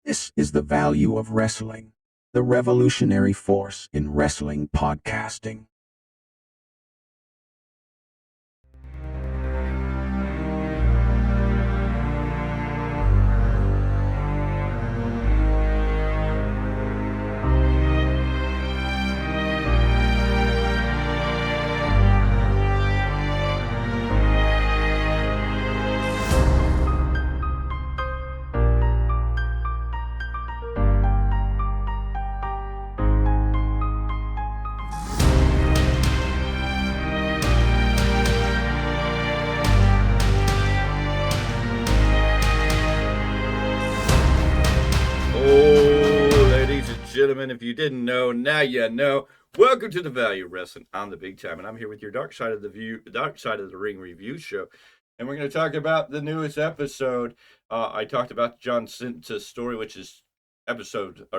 This is the value of wrestling, the revolutionary force in wrestling podcasting. Oh, ladies and gentlemen, if you didn't know, now you know. Welcome to the Value Wrestling. I'm the Big Time, and I'm here with your Dark Side of the Ring review show, and we're going to talk about the newest episode. I talked about John Cena's story, which is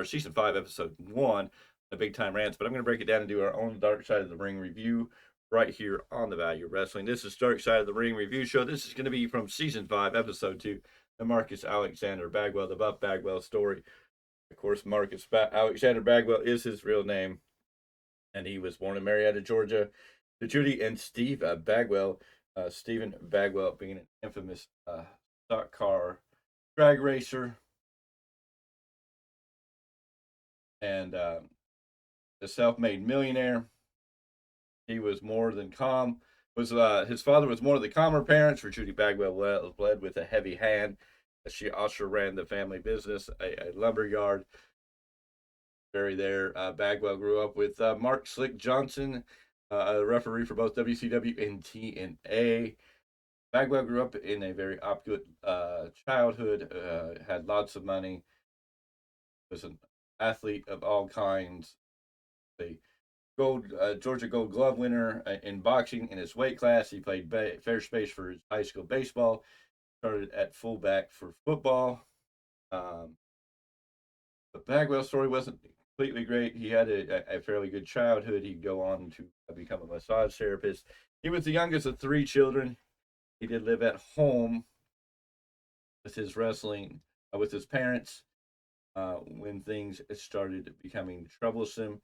season 5, episode 1, the Big Time Rants. But I'm going to break it down and do our own Dark Side of the Ring review right here on the Value Wrestling. This is Dark Side of the Ring review show. This is going to be from season 5, episode 2, the Marcus Alexander Bagwell, the Buff Bagwell story. Of course, Alexander Bagwell is his real name, and he was born in Marietta, Georgia, to Judy and Steve Bagwell. Stephen Bagwell being an infamous stock car drag racer and a self-made millionaire. He was more than calm. His father was one of the calmer parents, for Judy Bagwell led with a heavy hand. She also ran the family business, a lumber yard. There. Bagwell grew up with Mark Slick Johnson, a referee for both WCW and TNA. Bagwell grew up in a very opulent childhood, had lots of money, was an athlete of all kinds, a Georgia Gold Glove winner in boxing in his weight class. He played fair space for his high school baseball, started at fullback for football. The Bagwell story wasn't completely great. He had a fairly good childhood. He'd go on to become a massage therapist. He was the youngest of 3 children. He did live at home with his wrestling, with his parents, when things started becoming troublesome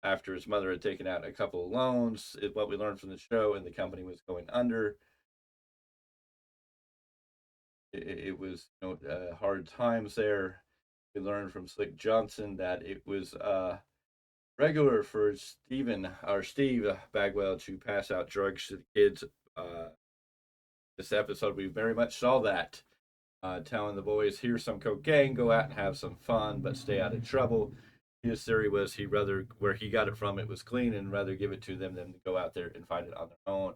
after his mother had taken out a couple of loans, is what we learned from the show, and the company was going under. It was hard times there. We learned from Slick Johnson that it was regular for Steve Bagwell to pass out drugs to the kids. This episode, we very much saw that, telling the boys, "Here's some cocaine, go out and have some fun, but stay out of trouble." His theory was where he got it from, it was clean, and rather give it to them than go out there and find it on their own.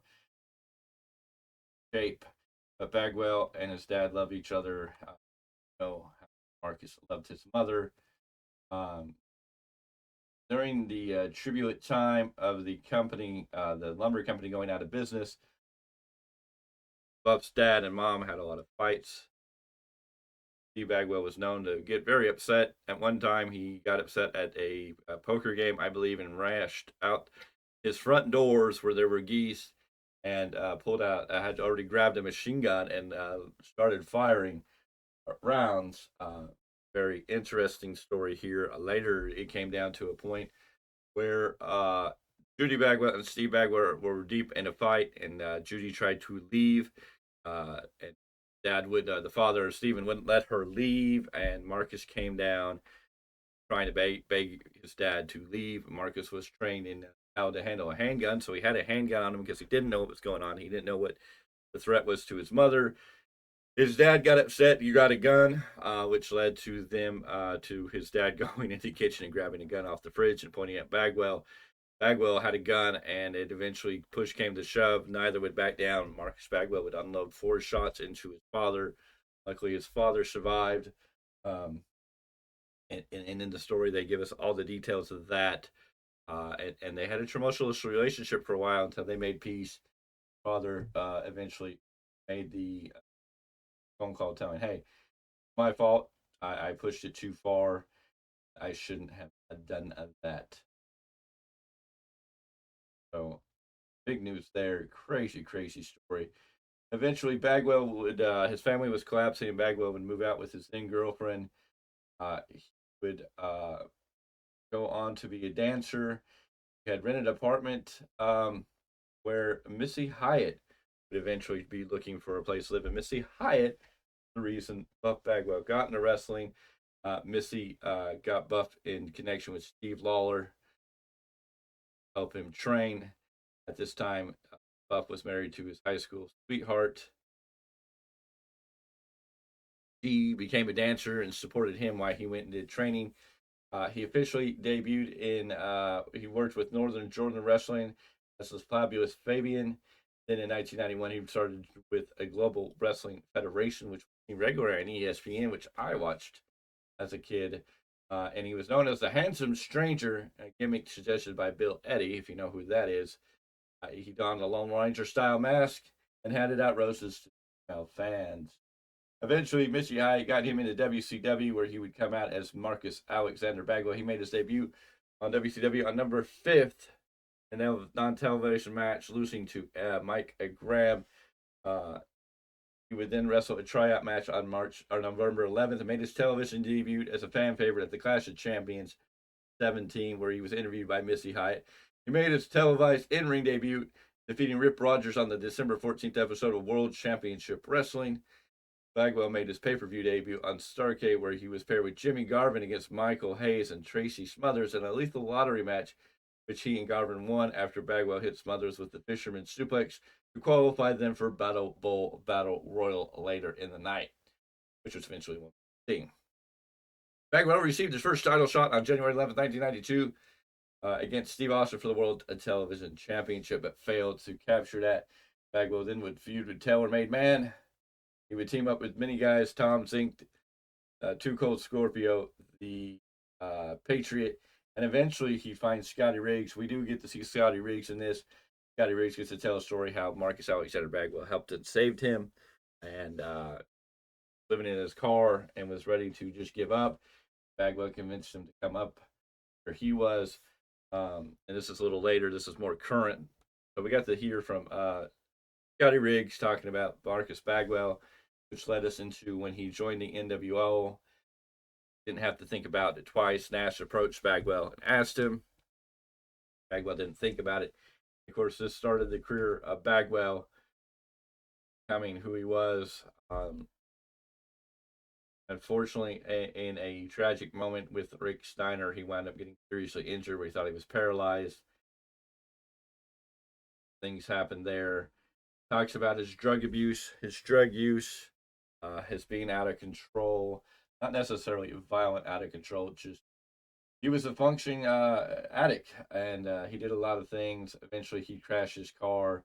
Shape. But Bagwell and his dad love each other. Marcus loved his mother. Um, During the turbulent time of the company, the lumber company going out of business, Buff's dad and mom had a lot of fights. Steve Bagwell was known to get very upset. At one time, he got upset at a poker game, I believe, and rashed out his front doors where there were geese and pulled out. I had already grabbed a machine gun and started firing rounds. Very interesting story here. Later, it came down to a point where Judy Bagwell and Steve Bagwell were deep in a fight, and Judy tried to leave, and the father of Stephen wouldn't let her leave, and Marcus came down trying to beg his dad to leave. Marcus was trained in how to handle a handgun, so he had a handgun on him because he didn't know what was going on. He didn't know what the threat was to his mother. His dad got upset. You got a gun, which led to his dad going into the kitchen and grabbing a gun off the fridge and pointing at Bagwell. Bagwell had a gun, and it eventually push came to shove. Neither would back down. Marcus Bagwell would unload 4 shots into his father. Luckily, his father survived. Um, and in the story, they give us all the details of that. And they had a tumultuous relationship for a while until they made peace. Father eventually made the phone call telling, "Hey, my fault. I pushed it too far. I shouldn't have done that." So big news there. Crazy, crazy story. Eventually, his family was collapsing, and Bagwell would move out with his then girlfriend. He would go on to be a dancer. He had rented an apartment where Missy Hyatt would eventually be looking for a place to live. And Missy Hyatt, the reason Buff Bagwell got into wrestling, Missy got Buff in connection with Steve Lawler, help him train. At this time, Buff was married to his high school sweetheart. She became a dancer and supported him while he went and did training. He officially debuted he worked with Northern Jordan Wrestling as the Fabulous Fabian. Then in 1991, he started with a Global Wrestling Federation, which was regular on ESPN, which I watched as a kid. And he was known as the Handsome Stranger, a gimmick suggested by Bill Eddy, if you know who that is. He donned a Lone Ranger style mask and handed out roses to fans. Eventually, Missy Hyatt got him into WCW, where he would come out as Marcus Alexander Bagwell. He made his debut on WCW on number 5th in a non-television match, losing to Mike Graham. He would then wrestle a tryout match on November 11th and made his television debut as a fan favorite at the Clash of Champions 17, where he was interviewed by Missy Hyatt. He made his televised in-ring debut, defeating Rip Rogers on the December 14th episode of World Championship Wrestling. Bagwell made his pay-per-view debut on Starrcade, where he was paired with Jimmy Garvin against Michael Hayes and Tracy Smothers in a lethal lottery match, which he and Garvin won after Bagwell hit Smothers with the Fisherman Suplex to qualify them for Battle Bowl Battle Royal later in the night, which was eventually won. Bagwell received his first title shot on January 11th, 1992, against Steve Austin for the World Television Championship, but failed to capture that. Bagwell then would feud with Taylor Made Man. He would team up with many guys: Tom Zink, Too Cold Scorpio, the Patriot, and eventually he finds Scotty Riggs. We do get to see Scotty Riggs in this. Scotty Riggs gets to tell a story how Marcus Alexander Bagwell helped and saved him, and living in his car and was ready to just give up. Bagwell convinced him to come up where he was. And this is a little later. This is more current. So we got to hear from Scotty Riggs talking about Marcus Bagwell, which led us into when he joined the NWO. Didn't have to think about it twice. Nash approached Bagwell and asked him. Bagwell didn't think about it. Of course, this started the career of Bagwell becoming who he was. Unfortunately, in a tragic moment with Rick Steiner, he wound up getting seriously injured where he thought he was paralyzed. Things happened there. Talks about his drug abuse, his drug use, his being out of control. Not necessarily violent out of control, just he was a functioning addict, and he did a lot of things. Eventually, he crashed his car,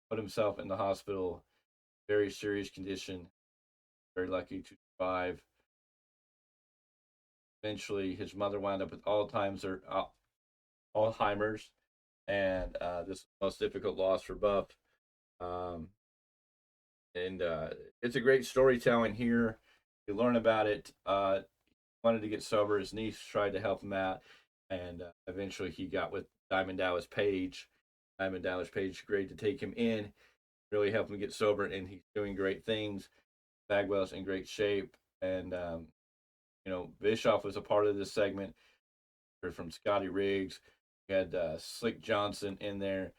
put himself in the hospital, very serious condition. Very lucky to survive. Eventually, his mother wound up with Alzheimer's, and this is the most difficult loss for Buff. And it's a great storytelling here. You learn about it. Wanted to get sober. His niece tried to help him out, and eventually he got with Diamond Dallas Page. Diamond Dallas Page agreed to take him in, really help him get sober, and he's doing great things. Bagwell's in great shape, and Bischoff was a part of this segment. From Scotty Riggs, we had Slick Johnson in there,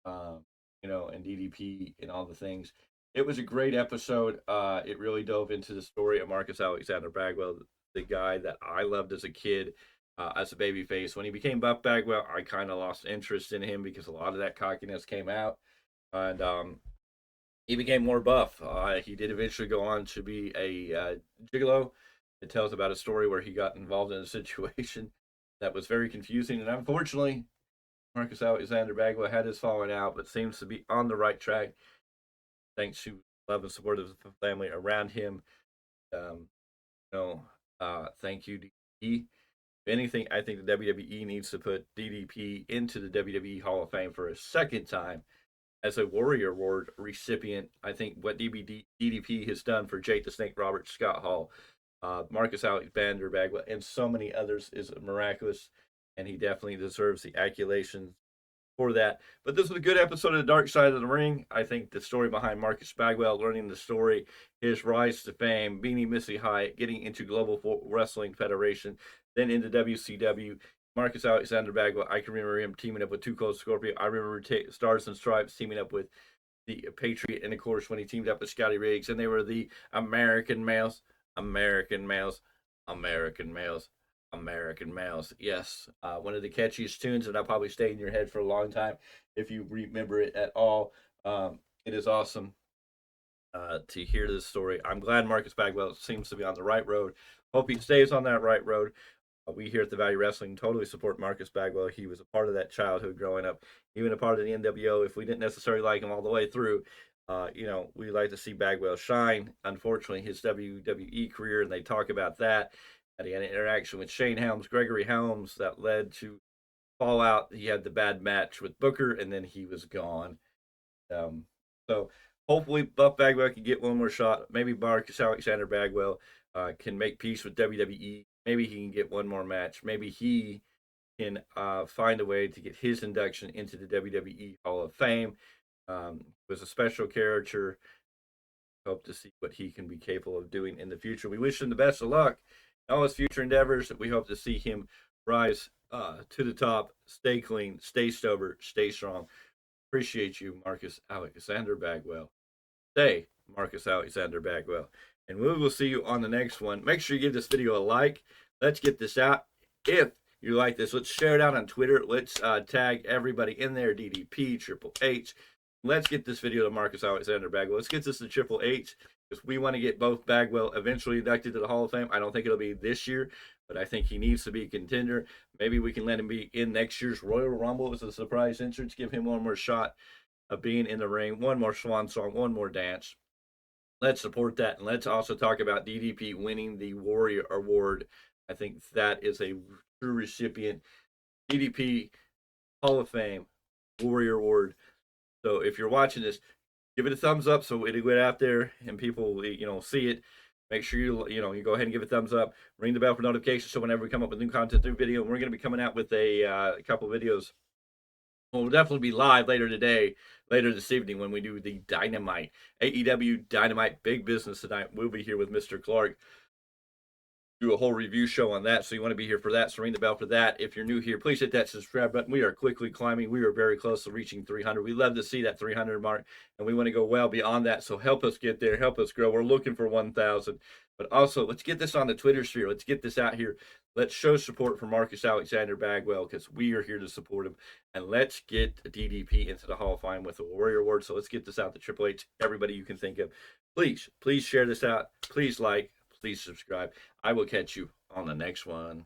and DDP and all the things. It was a great episode. It really dove into the story of Marcus Alexander Bagwell, the guy that I loved as a kid, as a babyface. When he became Buff Bagwell, I kind of lost interest in him because a lot of that cockiness came out, and he became more buff. He did eventually go on to be a gigolo. It tells about a story where he got involved in a situation that was very confusing, and unfortunately, Marcus Alexander Bagwell had his falling out, but seems to be on the right track thanks to love and support of the family around him. Thank you, DDP. If anything, I think the WWE needs to put DDP into the WWE Hall of Fame for a second time as a Warrior Award recipient. I think what DDP has done for Jake the Snake Roberts, Scott Hall, Marcus Alexander Bagwell, and so many others is miraculous, and he definitely deserves the accolation for that. But this was a good episode of The Dark Side of the Ring. I think the story behind Marcus Bagwell, learning the story, his rise to fame, beating Missy Hyatt, getting into Global Wrestling Federation, then into WCW. Marcus Alexander Bagwell, I can remember him teaming up with Too Cold Scorpio. I remember Stars and Stripes teaming up with the Patriot, and of course when he teamed up with Scotty Riggs, and they were the American males, American males, American males, American males. Yes, one of the catchiest tunes, and I'll probably stay in your head for a long time if you remember it at all. It is awesome to hear this story. I'm glad Marcus Bagwell seems to be on the right road. Hope he stays on that right road. We here at the Value Wrestling totally support Marcus Bagwell. He was a part of that childhood growing up, even a part of the NWO. If we didn't necessarily like him all the way through, we like to see Bagwell shine. Unfortunately, his WWE career, and they talk about that, that he had an interaction with Shane Helms, Gregory Helms, that led to fallout. He had the bad match with Booker, and then he was gone. So hopefully Buff Bagwell can get one more shot. Maybe Marcus Alexander Bagwell can make peace with WWE. Maybe he can get one more match. Maybe he can find a way to get his induction into the WWE Hall of Fame. Was a special character. Hope to see what he can be capable of doing in the future. We wish him the best of luck in all his future endeavors. We hope to see him rise to the top, stay clean, stay sober, stay strong. Appreciate you, Marcus Alexander Bagwell. Stay Marcus Alexander Bagwell. And we will see you on the next one. Make sure you give this video a like. Let's get this out. If you like this, let's share it out on Twitter. Let's tag everybody in there, DDP, Triple H. Let's get this video to Marcus Alexander Bagwell. Let's get this to Triple H, because we want to get both Bagwell eventually inducted to the Hall of Fame. I don't think it'll be this year, but I think he needs to be a contender. Maybe we can let him be in next year's Royal Rumble as a surprise entrance. Give him one more shot of being in the ring, one more swan song, one more dance. Let's support that. And let's also talk about DDP winning the Warrior Award. I think that is a true recipient. DDP Hall of Fame Warrior Award. So if you're watching this, give it a thumbs up so it'll get out there and people, see it. Make sure you go ahead and give it a thumbs up. Ring the bell for notifications so whenever we come up with new content, new video, and we're going to be coming out with a couple videos. We'll definitely be live later this evening when we do the Dynamite, AEW Dynamite Big Business tonight. We'll be here with Mr. Clark. Do a whole review show on that, so you want to be here for that. So ring the bell for that. If you're new here, please hit that subscribe button. We are quickly climbing. We are very close to reaching 300. We love to see that 300 mark, and we want to go well beyond that. So help us get there. Help us grow. We're looking for 1,000. But also, let's get this on the Twitter sphere. Let's get this out here. Let's show support for Marcus Alexander Bagwell, because we are here to support him. And let's get DDP into the Hall of Fame with the Warrior Award. So let's get this out to Triple H, everybody you can think of. Please share this out. Please like. Please subscribe. I will catch you on the next one.